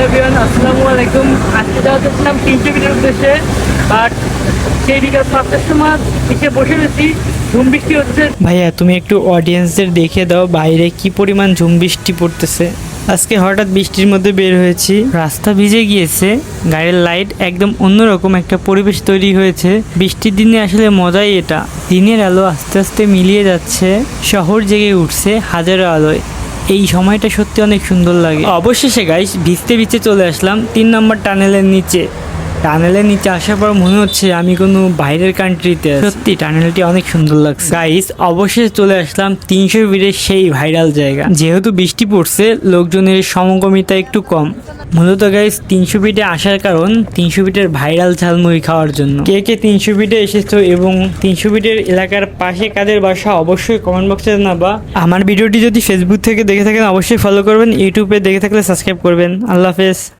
Everyone, আসসালামু আলাইকুম। আজকে যাওয়া যাচ্ছিলাম 300 মিটার উদ্দেশ্যে, বাট সেই বিকাল 5টার সময় এসে বসে রয়েছি। ঝুম বৃষ্টি হচ্ছে। ভাইয়া, তুমি একটু অডিয়েন্সদের দেখে দাও বাইরে কি পরিমাণ ঝুম বৃষ্টি পড়তেছে। আজকে হঠাৎ বৃষ্টির মধ্যে বের হয়েছি, রাস্তা ভিজে গিয়েছে, গাড়ির লাইট একদম অন্যরকম একটা পরিবেশ তৈরি হয়েছে। বৃষ্টির দিনে আসলে মজাই এটা। দিনের আলো আস্তে আস্তে মিলিয়ে যাচ্ছে, শহর জেগে উঠছে হাজারো আলোয়। এই সময়টা সত্যি অনেক সুন্দর লাগে। অবশেষে গাইস ভিজতে ভিজতে চলে আসলাম 3 নম্বর টানেলের নিচে। টানেলের নিচে আসার পর মনে হচ্ছে আমি কোনো বাইরের কান্ট্রিতে আছি। সত্যি টানেলটি অনেক সুন্দর লাগছে। গাইস অবশেষে চলে আসলাম 300 ফিটের সেই ভাইরাল জায়গা। যেহেতু বৃষ্টি পড়ছে, লোকজনের সমাগমিতা একটু কম। মূলত গাইস 300 ফিটে আসার কারণ 300 ফিটের ভাইরাল ঝালমুড়ি খাওয়ার জন্য। কে কে 300 ফিটে এসেছো এবং 300 ফিটের এলাকার পাশে কাদের বাসা অবশ্যই কমেন্ট বক্সে জানাবা। আমার ভিডিওটি যদি ফেসবুক থেকে দেখে থাকেন অবশ্যই ফলো করবেন, ইউটিউবে দেখে থাকলে সাবস্ক্রাইব করবেন। আল্লাহ হাফেজ।